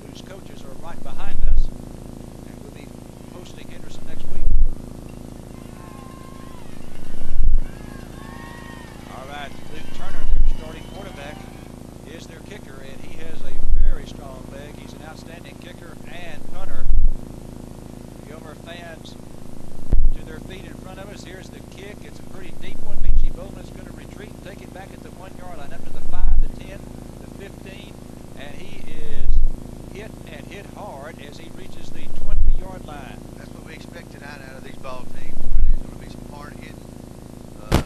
whose coaches are right behind us, and we'll be hosting Henderson next week. All right, Luke Turner, their starting quarterback, is their kicker, and he has a very strong leg. He's an outstanding kicker and punter. Gilmer fans to their feet in front of us. Here's the kick. It's a pretty deep one. Beachy Bowman's going to retreat and take it back at the 1 yard line up to the 5, the 10, the 15, and he is hit and hit hard as he reaches the 20-yard line. That's what we expect tonight out of these ball teams. Really, there's going to be some hard hitting.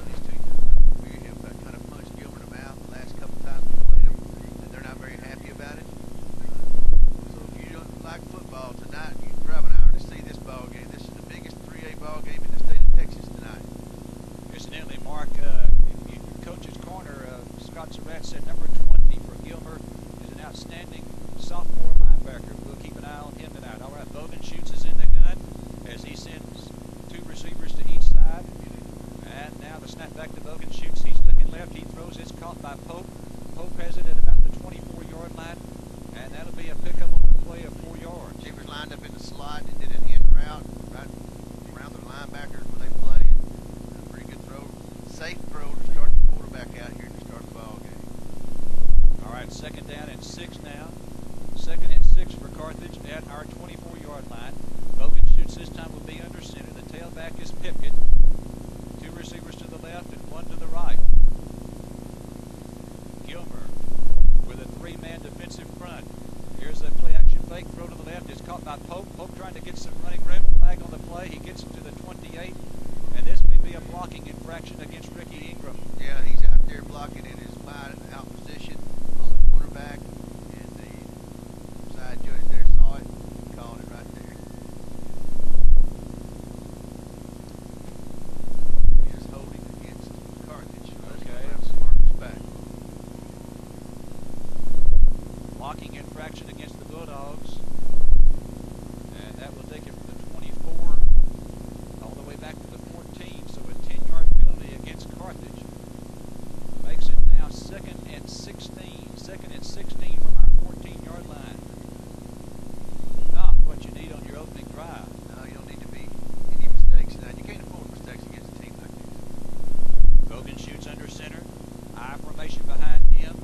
These teams have kind of punched Gilmer in the mouth the last couple times we played them, and they're not very happy about it. So if you don't like football tonight, you can drive an hour to see this ball game. This is the biggest 3A ball game in the state of Texas tonight. Incidentally, Mark, coach's corner, Scott Surratt said number 20 for Gilmer is an outstanding sophomore linebacker. We'll keep an eye on him tonight. All right, Bogan shoots is in the gun as he sends two receivers to each side. And now the snap back to Bogan shoots. He's looking left. He throws. It's caught by Pope. Pope has it at about the 24-yard line. And that'll be a pickup on the play of 4 yards. He was lined up in the slot and did an in route right around the linebackers where they play. And a pretty good throw. Safe throw to start your quarterback out here to start the ball game. All right, 2nd down and 6 now. 2nd and 6 for Carthage at our 24-yard line. Bogan shoots this time will be under center. The tailback is Pipkin. 2 receivers to the left and 1 to the right. Gilmer with a 3-man defensive front. Here's a play-action fake. Throw to the left. It's caught by Pope. Pope trying to get some running room. Flag on the play. He gets it to the 28. And this may be a blocking infraction against Ricky Ingram. Yeah, he's out there blocking in his wide out position on the quarterback. And the side judge there saw it and called it right there. He is holding against Carthage. Okay. Marcus back. Blocking infraction against the Bulldogs. And that will take it from the 24 all the way back to the 14. So a 10-yard penalty against Carthage makes it now 2nd and 16. 2nd and 16 from our 14-yard line. Not what you need on your opening drive. No, you don't need to be any mistakes tonight. You can't afford mistakes against a team like this. Bogan shoots under center. I formation behind him.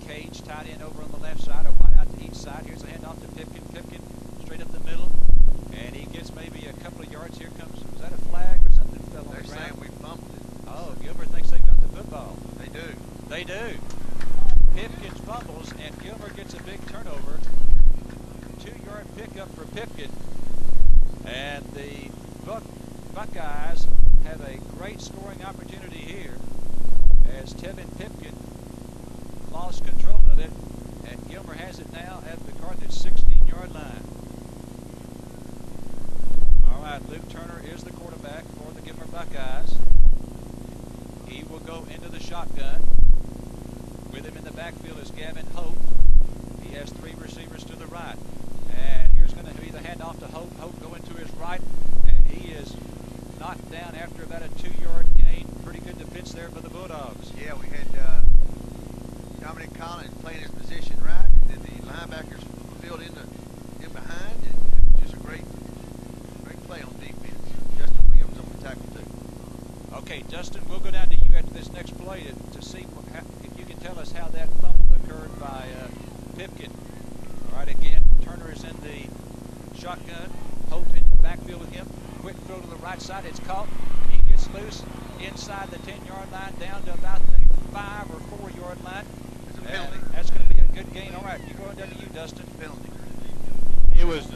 Cage tied in over on the left side, a wide out to each side. Here's a handoff to Pipkin. Pipkin straight up the middle, and he gets maybe a couple of yards. Here comes, was that a flag or something fell on the ground? They're saying we fumbled it. Oh, Gilmer thinks they've got the football. They do. They do. Pipkin fumbles, and Gilmer gets a big turnover. 2-yard pickup for Pipkin, and the Buckeyes have a great scoring opportunity here as Tevin Pipkin lost control of it, and Gilmer has it now at the Carthage 16-yard line. All right, Luke Turner is the quarterback for the Gilmer Buckeyes. He will go into the shotgun. With him in the backfield is Gavin Hope. He has 3 receivers to the right. And here's going to be the handoff to Hope. Hope going to his right, and he is knocked down after about a 2-yard gain. Pretty good defense there for the Bulldogs. Yeah, we had Dominic Collins playing his position right, and then the linebackers filled in behind, and it was just a great play on defense. Justin Williams on the tackle too. Okay, Dustin, we'll go down to you after this next play to see if you can tell us how that fumble occurred by Pipkin. All right, again, Turner is in the shotgun. Hope in the backfield with him. Quick throw to the right side. It's caught. He gets loose inside the 10-yard line down to about the 5 or 4-yard line. Penalty. That's going to be a good gain. All right, you going down to you, Dustin. Penalty. It was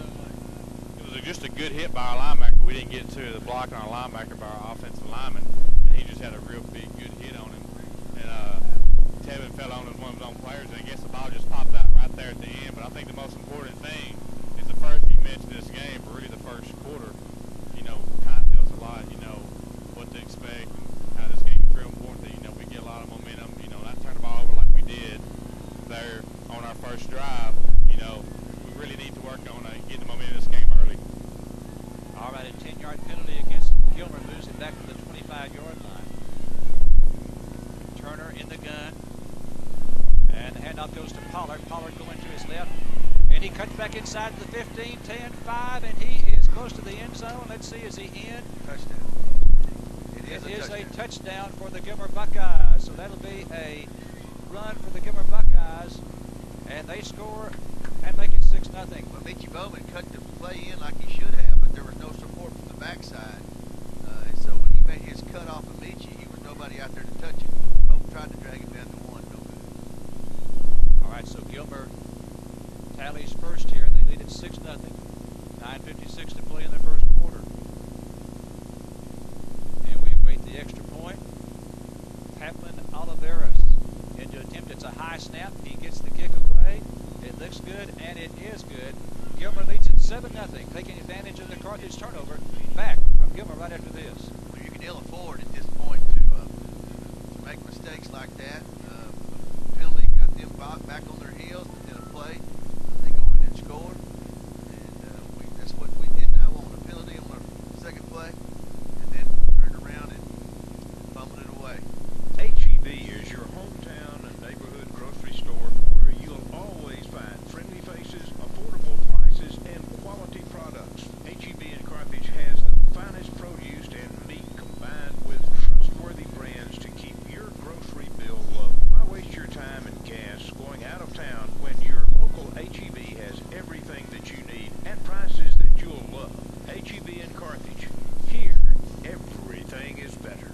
just a good hit by our linebacker. We didn't get to the block on our linebacker by our offensive lineman, and he just had a real big good hit on him. And Tevin fell on one of his own players, and I guess the ball just popped out right there at the end. But I think the most important thing is the first you mentioned this game, but really the first quarter, kind of tells a lot, what to expect and how this game is real important. That, we get a lot of momentum, not turn the ball over like we did there on our first drive. We really need to work on getting the momentum of this game early. All right, a 10-yard penalty against Gilmer moves it back to the 25-yard line. Turner in the gun. And the handoff goes to Pollard. Pollard going to his yards left. And he cuts back inside the 15, 10, 5, and he is close to the end zone. Let's see, is he in? Touchdown. It is a touchdown for the Gilmer Buckeyes. So that'll be a run for the Gilmer Buckeyes. And they score and make it 6-0. Well, Michie Bowman cut the play in like he should have, but there was no support from the backside. And so when he made his cut off of Michie, he was nobody out there to touch him. Bowman tried to drag him down to one, no good. All right, so Gilmer tallies first here, and they lead at 6-0. 9:56 to play in the first quarter. And we await the extra point. Paplin Oliveras into attempt. It's a high snap. He gets the kick away. It looks good, and it is good. Gilmer leads at 7-0, taking advantage of the Carthage turnover. Back from Gilmer right after this. Well, you can ill afford at this point to make mistakes like that. Penalty got them back on their heels in a play. They go in and score. And that's what we did now on a penalty on our second play. And then turned around and fumbled it away. HEB is your hometown and neighborhood grocery store where you'll always find friendly faces, affordable prices, and quality products. HEB in Carthage has the finest produce and meat combined with trustworthy brands to keep your grocery bill low. Why waste your time and gas going out of town when your local HEB has everything that you need at prices that you'll love? HEB in Carthage. Here, everything is better.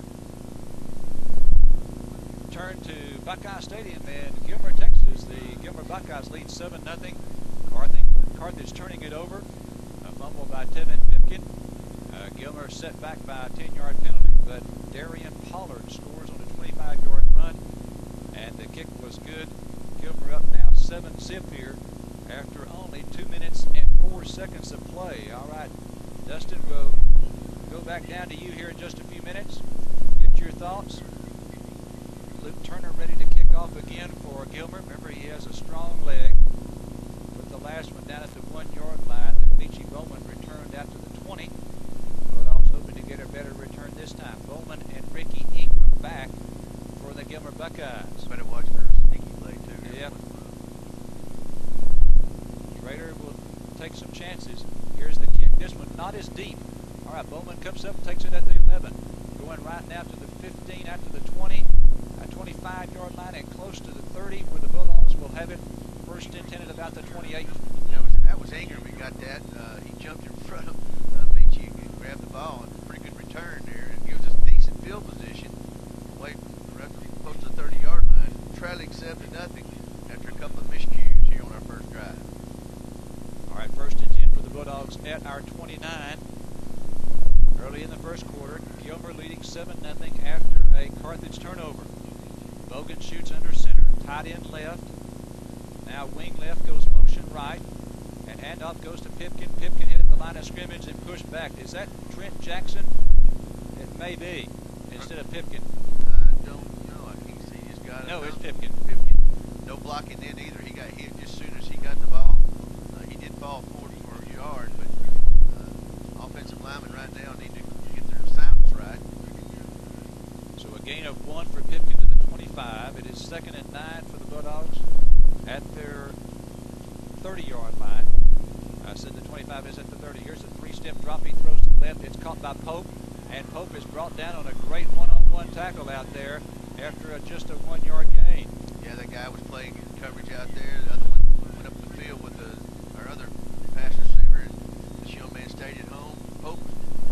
Turn to Buckeye Stadium in Gilmer, Texas. The Gilmer Buckeyes lead 7-0. Carthage turning it over. A fumble by Tevin Pipkin. Gilmer set back by a 10-yard penalty, but Darian Pollard scores on a 25-yard run, and the kick was good. Gilmer up now 7-0 here after only 2 minutes and 4 seconds of play. All right, Dustin, we'll go back down to you here in just a few minutes. Get your thoughts. Luke Turner ready to kick off again for Gilmer. Remember, he has a strong leg. Put the last one down at the 1-yard line. Then Michie Bowman returned out to the 20. But I was hoping to get a better return this time. Bowman and Ricky Ingram back for the Gilmer Buckeyes. Better watch their sneaky play, too. Yep. Schrader will take some chances. Here's the kick. This one not as deep. All right, Bowman comes up and takes it at the 11. Going right now to the 15, out to the 20. 25-yard line and close to the 30 where the Bulldogs will have it. First and 10 at about the 28. That was Ingram. He got that. He jumped in front of Michie and grabbed the ball. And pretty good return there. And gives us decent field position away from close to the 30-yard line. Trailing 7-0 after a couple of miscues here on our first drive. All right, first and 10 for the Bulldogs at our 29. Early in the first quarter, Gilmer leading 7-0 after a Carthage turnover. Bogan shoots under center, tight end left. Now wing left goes motion right. And handoff goes to Pipkin. Pipkin hit at the line of scrimmage and pushed back. Is that Trent Jackson? It may be, instead of Pipkin. I don't know. I can't see. He's got it. No, it's Pipkin. Pipkin. No blocking then either. He got hit just as soon as he got the ball. He did fall forward for a yard, but offensive linemen right now need to get their assignments right. So a gain of 1 for Pipkin to the 25. It is 2nd and 9 for the Bulldogs at their 30-yard line. I said the 25 is at the 30. Here's a 3-step drop. He throws to the left. It's caught by Pope, and Pope is brought down on a great one-on-one tackle out there after just a 1-yard gain. Yeah, that guy was playing coverage out there. The other one went up the field with our other pass receiver, and this young man stayed at home. Pope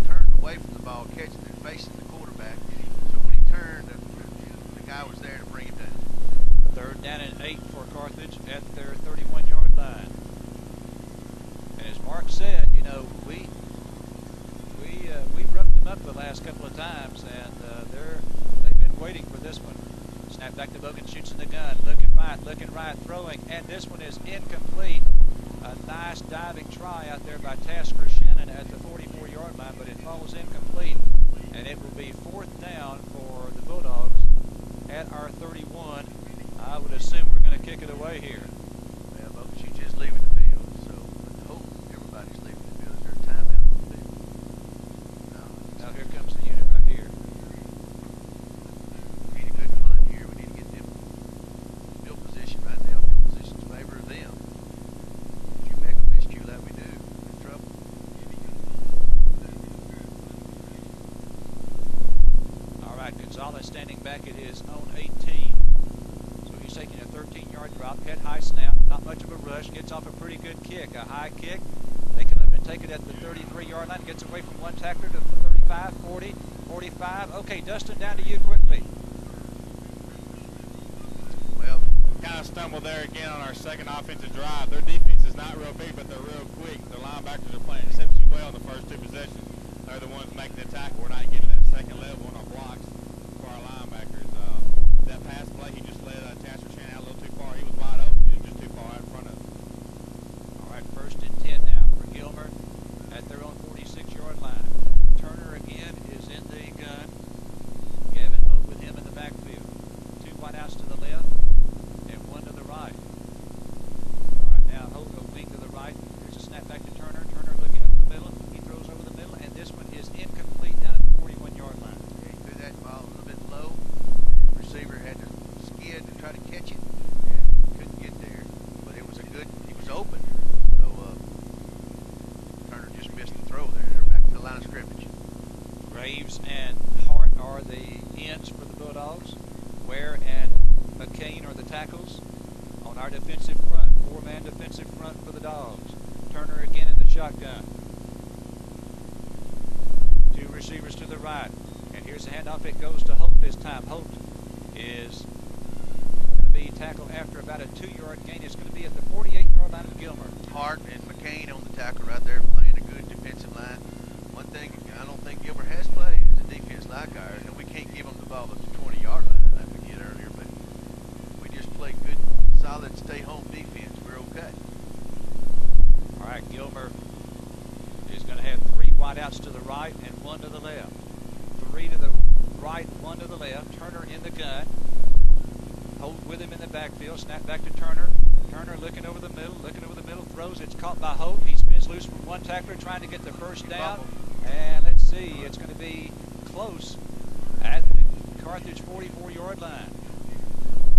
turned away from the ball, catching it, facing the quarterback. So when he turned, the guy was there to bring him down. 3rd down and 8 for Carthage at their 31-yard line. And as Mark said, you know, we roughed them up the last couple of times, and they've been waiting for this one. Snap back to Bogan, shoots in the gun, looking right, throwing, and this one is incomplete. A nice diving try out there by Tasker Shannon at the 44-yard line, but it falls incomplete, and it will be 4th down for the Bulldogs at our 31. I would assume we're going to kick it away here. Yeah, but she's just leaving the field, so I hope everybody's leaving the field. Is there a timeout on the field? No. Now here comes the unit right here. We need a good punt here. We need to get them field position right now. Field position's in favor of them. standing back at his own 18. So he's taking a 13-yard drop, head high snap, not much of a rush, gets off a pretty good kick, a high kick. They come up and take it at the 33-yard line, gets away from one tackler to 35, 40, 45. Okay, Dustin, down to you quickly. Well, kind of stumbled there again on our second offensive drive. Their defense is not real big, but they're real quick. The linebackers are playing exceptionally well in the first two possessions. They're the ones making the tackle. We're not getting that second level on our blocks for our linebackers. That pass play, he just let Tasser Chan out a little too far. He was wide open. He was just too far out in front of him. All right, 1st and 10 now for Gilmer at their own 46-yard line. Turner again is in the gun. Gavin Hope with him in the backfield. 2 wideouts to the left and 1 to the right. All right, now Hope a wing to the right. Here's a snap back to Turner. Turner looking over the middle. He throws over the middle, and this one is incomplete down at the 41-yard line. He threw that ball a little bit low, and his receiver had to skid to try to catch it, and he couldn't get there. But it was he was open. So Turner just missed the throw there. They're back to the line of scrimmage. Graves and Hart are the ends for the Bulldogs. Ware and McCain are the tackles. On our defensive front, 4-man defensive front for the Dogs. Turner again in the shotgun. 2 receivers to the right. And here's the handoff. It goes to Holt this time. Holt is going to be tackled after about a 2-yard gain. It's going to be at the 48-yard line of Gilmer. Hart and McCain on the tackle right there, playing a good defensive line. One thing I don't think Gilmer has played is a defense like ours, and we can't give them the ball at the 20-yard line like we did earlier, but we just play good, solid, stay-home defense. We're okay. All right, Gilmer is going to have 3 wideouts to the right and 1 to the left. 3 to the right, 1 to the left. Turner in the gun. Holt with him in the backfield. Snap back to Turner. Turner looking over the middle, throws. It's caught by Holt. He spins loose from one tackler trying to get the first down. And let's see, it's going to be close at the Carthage 44-yard line.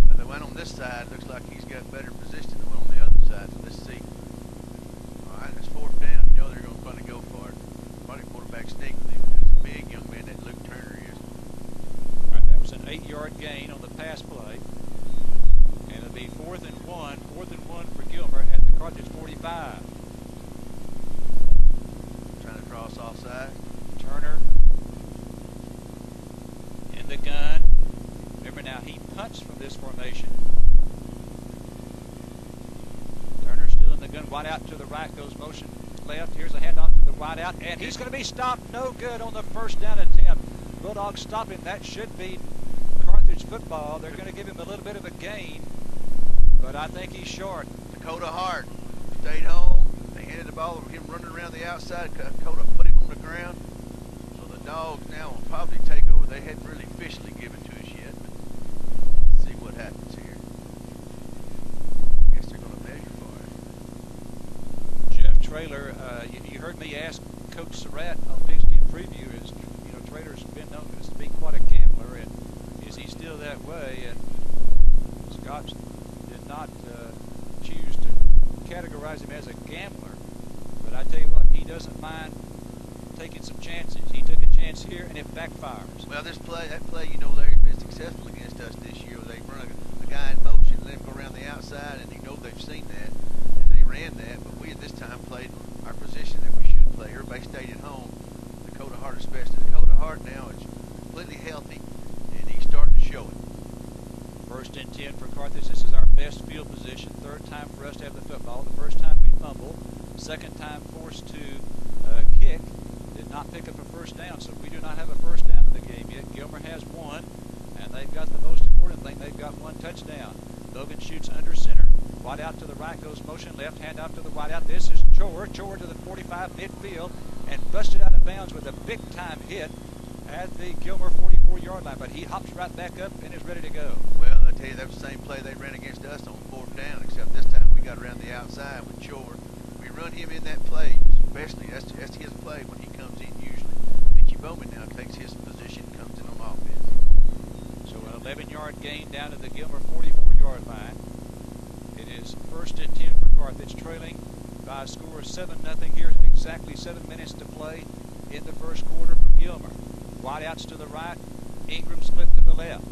But the one on this side looks like he's got better position than the one on the other side. So let's see. All right, it's 4th down. You know they're going to probably go for it. Probably quarterback sneak with him. He's a big young man that Luke Turner is. All right, that was an 8-yard gain on the pass play. And it'll be 4th and 1 for Gilmer at the Carthage 45. Trying to cross offside. Turner in the gun. Remember now, he punts from this formation. Turner still in the gun. Wide out to the right, goes motion left. Here's a handoff to the wide out, and he's going to be stopped. No good on the 1st down attempt. Bulldogs stop him. That should be Carthage football. They're going to give him a little bit of a gain, but I think he's short. Dakota Hart stayed home. They handed the ball over him running around the outside. Dakota put him on the ground. So the Dogs now will probably take over. They hadn't really officially given to us yet. But let's see what happens here. I guess they're going to measure for it. Jeff Traylor, you heard me ask Coach Surratt on Pigskin Preview, is, you know, Traylor's been known to be quite a gambler, and is he still that way? And Scott did not choose to categorize him as a gambler, but I tell you what, he doesn't mind taking some chances. He took a chance here, and it backfires. Well, that play, you know, Larry's been successful against us this year. They run a guy in motion, let him go around the outside, and you know they've seen that, and they ran that. But we at this time played our position that we should play. Everybody stayed at home. Dakota Hart especially. Dakota Hart now is completely healthy, and he's starting to show it. 1st and 10 for Carthage. This is our best field position. 3rd time for us to have the football. The 1st time we fumbled. 2nd time forced to kick. Did not pick up a 1st down, so we do not have a 1st down in the game yet. Gilmer has 1, and they've got the most important thing. They've got 1 touchdown. Logan shoots under center. Wide out to the right, goes motion left. Hand off to the wide out. This is Chore. Chore to the 45 midfield, and busted out of bounds with a big-time hit at the Gilmer 44-yard line, but he hops right back up and is ready to go. Well, I tell you, that was the same play they ran against us on 4th down, except this time we got around the outside with Chore. We run him in that play, especially. That's his play when he comes in usually. Mitchie Bowman now takes his position, comes in on offense. So an 11-yard gain down to the Gilmer 44-yard line. It is 1st and 10 for Carthage, trailing by a score of 7-0 here. Exactly 7 minutes to play in the 1st quarter from Gilmer. Wideouts to the right, Ingram split to the left.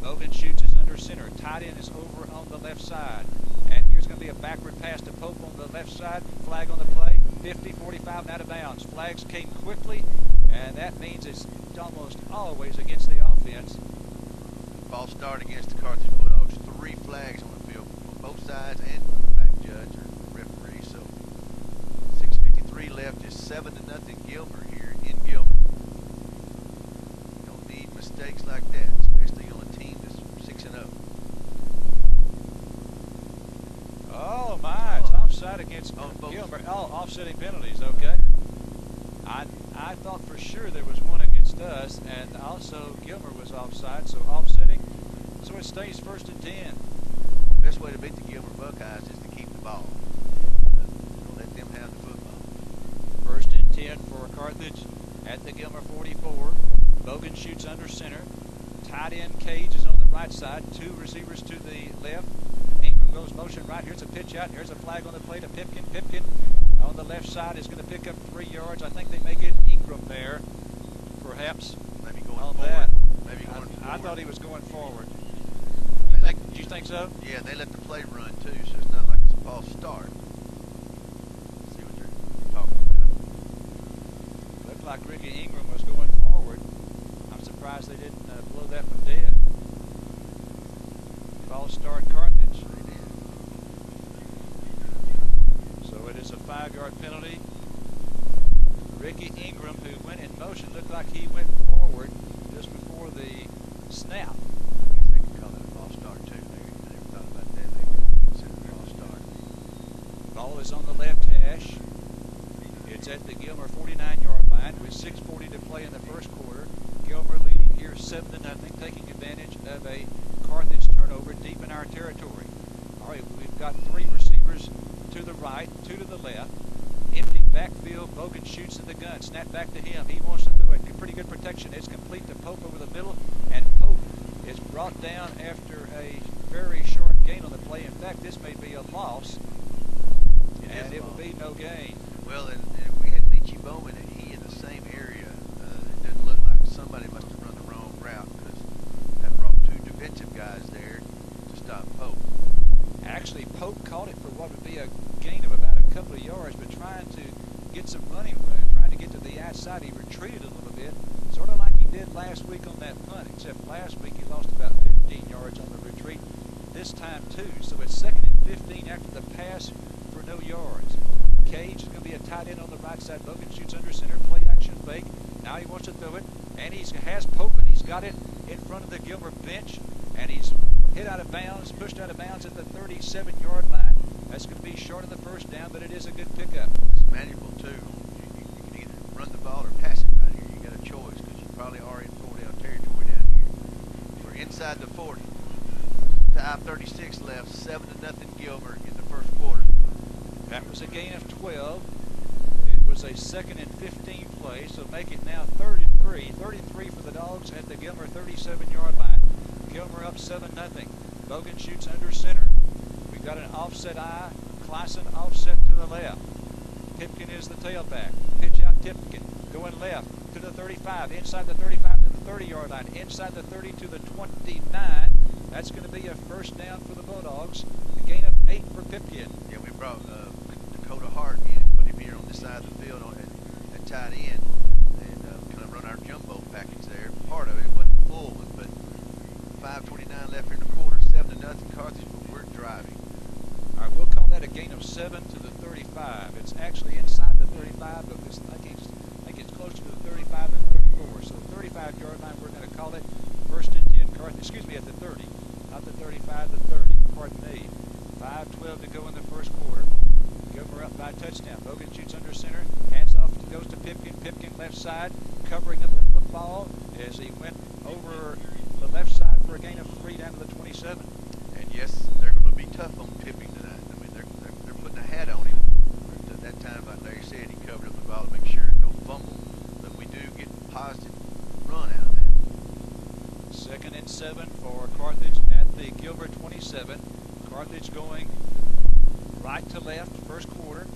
Bogan shoots is under center. Tight end is over on the left side. And here's going to be a backward pass to Pope on the left side. Flag on the play. 50, 45, and out of bounds. Flags came quickly, and that means it's almost always against the offense. False start against the Carthage Bulldogs. 3 flags on the field on both sides and from the back judge or referee. So 6:53 left. Just 7-0 Gilmer here in Gilmer. Don't need mistakes like that, especially on a team that's 6-0. Oh my! It's offside against Gilmer. Oh, offsetting penalties. Okay. I thought for sure there was one against us, and also Gilmer was offside, so offsetting. So it stays 1st and 10. The best way to beat the Gilmer Buckeyes is to keep the ball. Don't let them have the football. 1st and 10 for Carthage at the Gilmer 44. Bogan shoots under center. Tight end Cage is on the right side. 2 receivers to the left. Ingram goes motion right. Here's a pitch out. Here's a flag on the play to Pipkin. Pipkin on the left side is going to pick up 3 yards. I think they may get Ingram there, perhaps. Maybe going on forward. That. Maybe going forward. I thought he was going forward. Do you think so? Yeah, they let the play run too, so it's not like it's a false start. Let's see what they're talking about. Looked like Ricky Ingram was going forward. I'm surprised they didn't blow that one dead. False start Carthage. So it is a 5-yard penalty. Ricky Ingram, who went in motion, looked like he went forward just before the snap. I guess they could call that a false start too. They never thought about that. They could consider it a false start. Ball is on the left hash. It's at the Gilmer 49-yard line with 6:40 to play in the first quarter. Gilmer leading here 7-0, taking advantage of a Carthage turnover deep in our territory. All right, we've got 3 receivers to the right, 2 to the left. Empty backfield. Bogan shoots in the gun. Snap back to him. He wants to throw it. Pretty good protection. It's complete to Pope over the middle, and Pope is brought down after a very short gain on the play. In fact, this may be a loss, and it will be no gain. Well, and we had Michi Bowman, and he in the same area. It doesn't look like somebody must have run the wrong route, because that brought 2 defensive guys there to stop Pope. Actually, Pope caught it for what would be a gain of about a couple of yards, but trying to get some running room, trying to get to the outside, he retreated a little bit, sort of like he did last week on that punt, except last week he lost about 15 yards on the retreat this time too. So it's 2nd and 15 after the pass for no yards. Cage is going to be a tight end on the right side. Bogan shoots under center, play action fake. Now he wants to throw it, and he has Pope, and he's got it in front of the Gilmer bench, and he's hit out of bounds, pushed out of bounds at the 37-yard line. That's going to be short of the first down, but it is a good pickup. It's manual too. You can either run the ball or pass it right here. You got a choice, because you probably are in 4-down territory down here. We're inside the 40. 5:36 left. 7-0 Gilmer in the first quarter. That was a gain of 12. It was a 2nd and 15 play, so make it now 3rd and 3. 33 for the Dogs at the Gilmer 37-yard line. Gilmer up 7-0. Bogan shoots under center. We've got an offset eye. Clausen offset to the left. Pipkin is the tailback. Pitch out Pipkin. Going left to the 35. Inside the 35 to the 30-yard line. Inside the 30 to the 29. That's going to be a first down for the Bulldogs. A gain of 8 for Pipkin. Yeah, we brought Dakota Hart in and put him here on this side of the field at tight end, and kind of run our jumbo package there. Part of it wasn't the full one, but 5:29 left here in the quarter. 7-0 Carthage, but we're driving. All right, we'll call that a gain of 7 to the 35. It's actually inside the 35, but I think it's closer to the 35 and 34. So the 35-yard line, we're going to call it 1st and 10 Carthage. Excuse me, at the 30, not the 35, the 30. Pardon me. 5:12 to go in the first quarter. Gilmer up by a touchdown. Bogan shoots under center. Hands off, goes to Pipkin. Pipkin left side, covering up the football as he went over the left side for a gain of 3 down to the 27. And yes, they're going to be tough on Pipkin tonight. I mean, they're putting a hat on him. But at that time, like Larry said, he covered up the ball to make sure no fumble. But we do get positive run out of that. 2nd and 7 for Carthage at the Gilmer 27. Carthage going right to left, first quarter.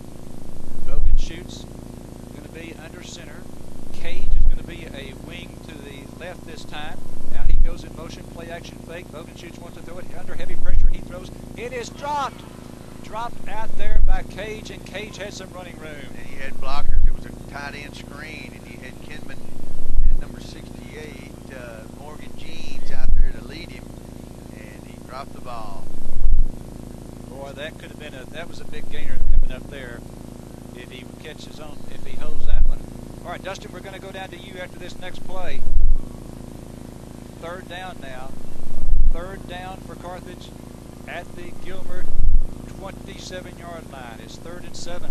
Bogan shoots, going to be under center. Cage is going to to be a wing to the left this time. Now he goes in motion, play action fake. Bogenschutz wants to throw it under heavy pressure. He throws. It is dropped. Dropped out there by Cage, and Cage had some running room. And he had blockers. It was a tight end screen, and he had Kinman and number 68, Morgan Jeans, out there to lead him, and he dropped the ball. Boy, that could have been that was a big gainer coming up there if he catches on, if he holds that one. All right, Dustin, we're going to go down to you after this next play. Third down now. Third down for Carthage at the Gilmer 27-yard line. It's 3rd and 7.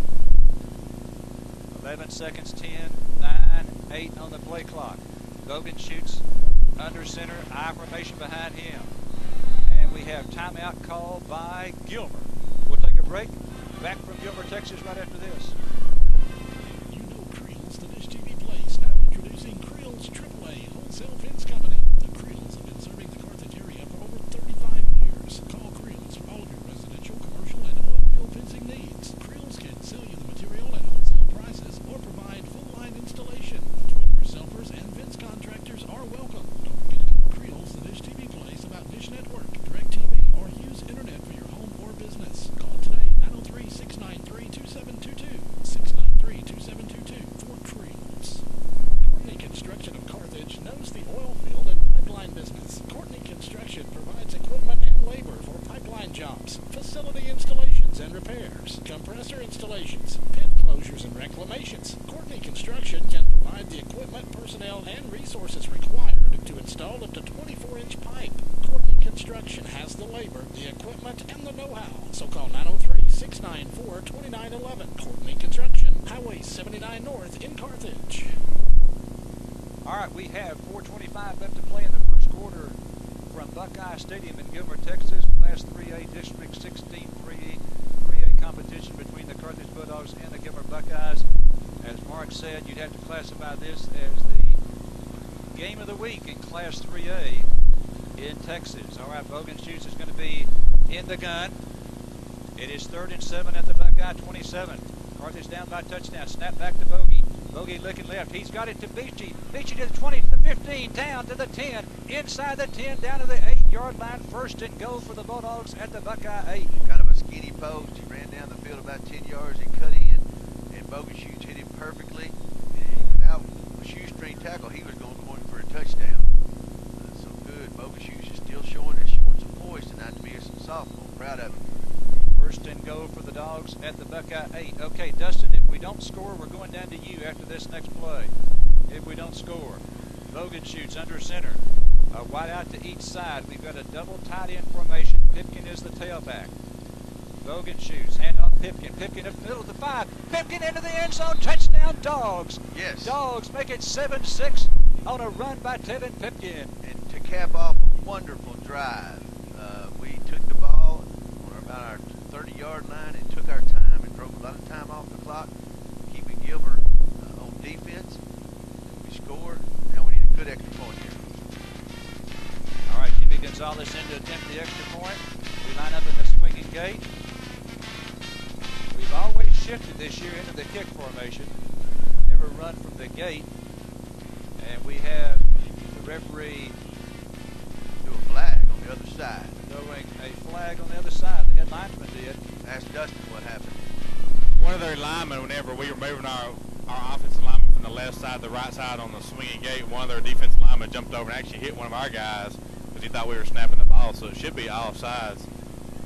11 seconds, 10, 9, 8 on the play clock. Bogenschutz under center, I formation behind him. And we have timeout called by Gilmer. We'll take a break. Back from Gilmer, Texas right after this. You know Creel's, the Dish TV place. Now introducing Creel's AAA Wholesale Fence Company. The Creel's have been serving the Carthage area for over 35 years. Call Creel's for all of your residential, commercial, and oil field fencing needs. Creel's can sell you the material at wholesale prices or provide full-line installation. Do-it-yourselfers and fence contractors are welcome. Don't forget to call Creel's, the Dish TV place, about Dish Network, DirecTV, or Hughes Internet for your home or business. Call today, 903-693-2722. 693-2722 for Creel's. Courtney Construction of Carthage knows the oil field and pipeline business. Courtney Construction provides equipment and labor for pipeline jobs, facility installations and repairs, compressor installations, pit closures and reclamations. Courtney Construction can provide the equipment, personnel, and resources required to install up to 24-inch pipe. Courtney Construction has the labor, the equipment, and the know-how. So call 903-694-2911. Courtney Construction, Highway 79 North in Carthage. All right, we have 4:25 left to play in the first quarter from Buckeye Stadium in Gilmer, Texas. Class 3A District 16 3A competition between the Carthage Bulldogs and the Gilmer Buckeyes. As Mark said, you'd have to classify this as the game of the week in Class 3A in Texas. All right, Bogenschutz is going to be in the gun. It is 3rd and 7 at the Buckeye 27. Carthage down by touchdown. Snap back to Bogey. Bogey looking left. He's got it to Beachy. Beachy to the 20, to the 15, down to the 10, inside the 10, down to the 8-yard line. 1st and goal for the Bulldogs at the Buckeye 8. Kind of a skinny post. He ran down the field about 10 yards and cut in, and Bogenschutz hit him perfectly. And without a shoestring tackle, he was going for a touchdown. So good. Bogenschutz is still showing some poise tonight to be a sophomore. Proud of him. 1st and goal for the Dogs at the Buckeye 8. Okay, Dustin, if we don't score, we're going down to you after this next play. If we don't score, Bogenschutz under center. Wide out to each side. We've got a double tight end formation. Pipkin is the tailback. Bogenschutz, hand off Pipkin. Pipkin up the middle of the 5. Pipkin into the end zone. Touchdown, Dogs. Yes. Dogs make it 7-6 on a run by Tevin Pipkin. And to cap off a wonderful drive, we took the ball on about our 30-yard line and took our time and broke a lot of time off the clock, keeping Gilmer on defense. We scored. Now we need a good extra point here. All right, Jimmy Gonzalez in to attempt the extra point. We line up in the swinging gate. We've always shifted this year into the kick formation. Never run from the gate. And we have the referee Do a flag on the other side. throwing a flag on the other side. The head linesman did. Ask Dustin what happened. One of their linemen, whenever we were moving our offensive lineman from the left side to the right side on the swinging gate, one of their defensive linemen jumped over and actually hit one of our guys because he thought we were snapping the ball. So it should be all sides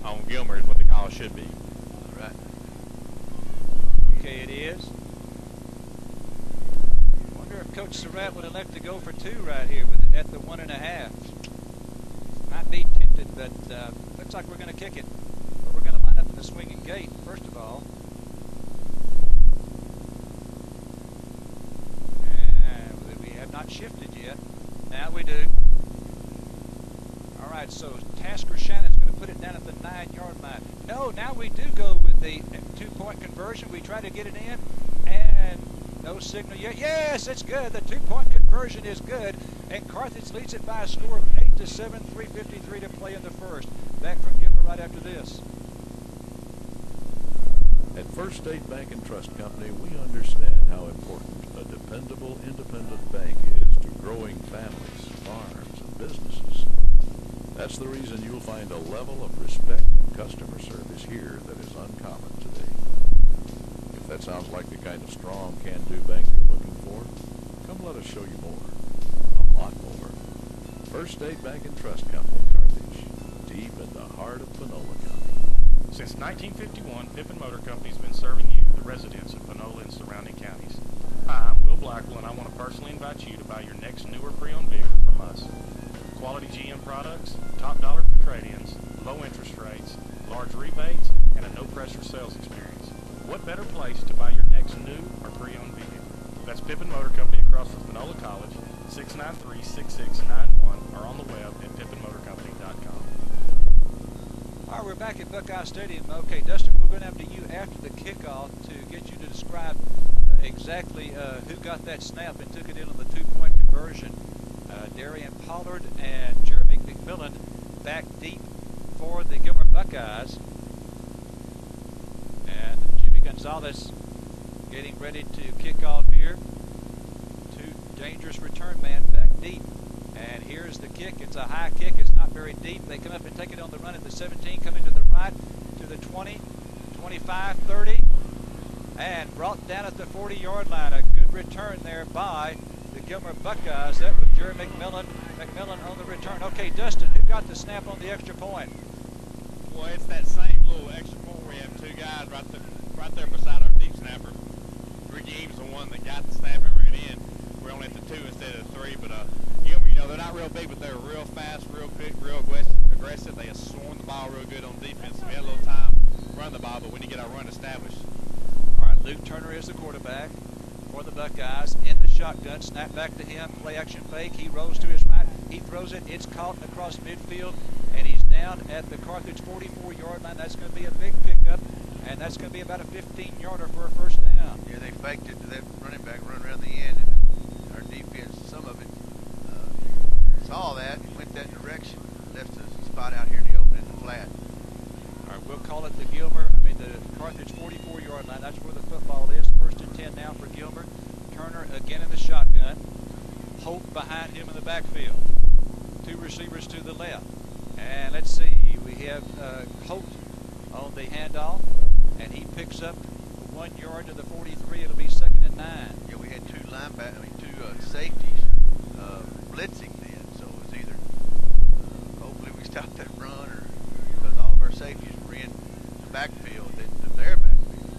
on Gilmer is what the call should be. All right. Okay, it is. Wonder if Coach Surratt would elect to go for 2 right here with it at the 1.5. Might be tempted, but looks like we're going to kick it. But we're going to line up in the swinging gate, first of all. And we have not shifted yet. Now we do. All right, so Tasker Shannon's going to put it down at the 9-yard line. No, now we do go with the 2-point conversion. We try to get it in, and no signal yet. Yes, it's good. The 2-point conversion is good, and Carthage leads it by a score of 8-7, 3:53 to play in the first. Back from Gilmer right after this. At First State Bank and Trust Company, we understand how important a dependable independent bank is to growing families, farms, and businesses. That's the reason you'll find a level of respect and customer service here that is uncommon today. If that sounds like the kind of strong, can-do bank you're looking for, come let us show you more. A lot more. First State Bank and Trust Company, Carthage, deep in the heart of Panola County. Since 1951, Pippin Motor Company has been serving you, the residents of Panola and surrounding counties. Hi, I'm Will Blackwell, and I want to personally invite you to buy your next newer pre-owned vehicle from us. Quality GM products, top dollar for trade-ins, low interest rates, large rebates, and a no-pressure sales experience. What better place to buy your next new or pre-owned vehicle? That's Pippin Motor Company across from Panola College, 693-6691, or on the web at pippinmotorcompany.com. All right, we're back at Buckeye Stadium. Okay, Dustin, we're going to have to you after the kickoff to get you to describe exactly who got that snap and took it in on the two-point conversion. Darian Pollard and Jeremy McMillan back deep for the Gilmer Buckeyes. And Jimmy Gonzalez getting ready to kick off here. Two dangerous return man back deep. And here's the kick. It's a high kick. It's not very deep. They come up and take it on the run at the 17, coming to the right, to the 20, 25, 30, and brought down at the 40-yard line. A good return there by the Gilmer Buckeyes. That was Jerry McMillan on the return. Okay, Dustin, who got the snap on the extra point? Well, it's that same little extra point where we have two guys right there beside our deep snapper. Ricky Eames, the one that got the snap and ran in. We're only at the 2 instead of the 3, but Gilmer, you know, they're not real big, but they're real fast, real quick, real aggressive. They have swarmed the ball real good on defense. We had a little time run the ball, but we need to get our run established. All right, Luke Turner is the quarterback for the Buckeyes in the shotgun. Snap back to him, play action fake. He rolls to his right. He throws it. It's caught across midfield, and he's down at the Carthage 44-yard line. That's going to be a big pickup, and that's going to be about a 15-yarder for a first down. Yeah, they faked it to that running back run around the end, and our defense, some of it, saw that and went that direction. Left a spot out here in the open in the flat. All right, we'll call it the the Carthage 44-yard line. That's where the football is. First and 10 now for Gilmer. Turner again in the shotgun. Hope behind him in the backfield. Two receivers to the left. And let's see, we have Hope on the handoff, and he picks up 1 yard to the 43. It'll be 2nd and 9. Yeah, we had two safeties blitzing then, so it was either hopefully we stopped that run, or because all of our safeties were in the backfield, into their backfield.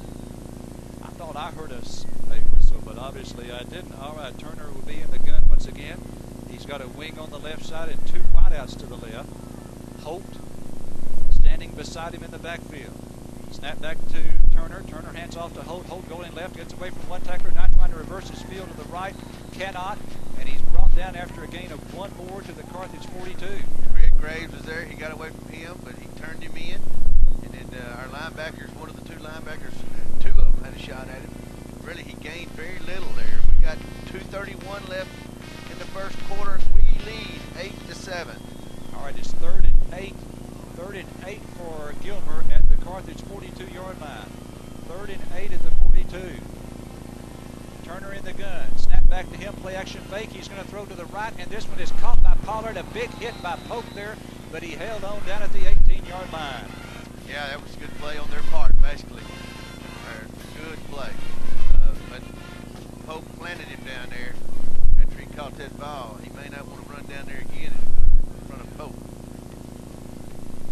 I thought I heard a whistle, but obviously I didn't. All right, Turner will be in the gun once again. He's got a wing on the left side and two wideouts to the left. Holt standing beside him in the backfield. Snap back to Turner. Turner hands off to Holt. Holt going left, gets away from one tackler, now trying to reverse his field to the right. Cannot, and he's brought down after a gain of one more to the Carthage 42. Greg Graves was there. He got away from him, but he turned him in. And then our linebackers, one of the two linebackers, two of them had a shot at him. Really, he gained very little there. We got 2:31 left in the first quarter. We lead 8-7. All right, it's 3rd and 8. 3rd and 8 for Gilmer at the Carthage 42-yard line. 3rd and 8 at the 42. Turner in the gun. Snap back to him. Play action fake. He's going to throw to the right, and this one is caught by Pollard. A big hit by Pope there, but he held on down at the 18-yard line. Yeah, that was a good play on their part, basically. Good play. But Pope planted him down there after he caught that ball. He may not want to run down there again in front of Pope.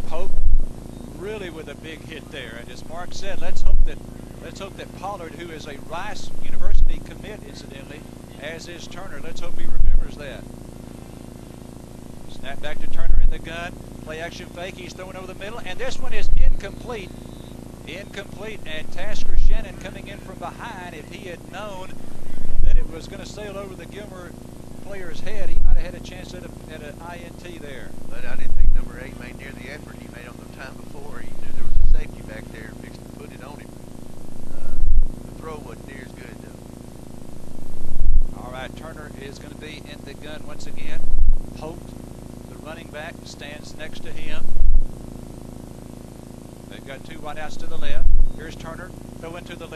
Pope really with a big hit there, and as Mark said, let's hope that Pollard, who is a Rice University commit, incidentally, as is Turner, let's hope he remembers that. Snap back to Turner in the gun. Play action fake. He's throwing over the middle, and this one is incomplete. Incomplete, and Tasker Shannon coming in from behind. If he had known that it was going to sail over the Gilmer player's head, he might have had a chance at an INT there. But I didn't think number 8 made near the effort he made on the time before. He knew there was a safety back there and fixed to put it on him. The throw wasn't near as good, though. All right, Turner is going to be in the gun once again. Holt, the running back, stands next to him. They've got two wideouts to the left. Here's Turner throwing to the left.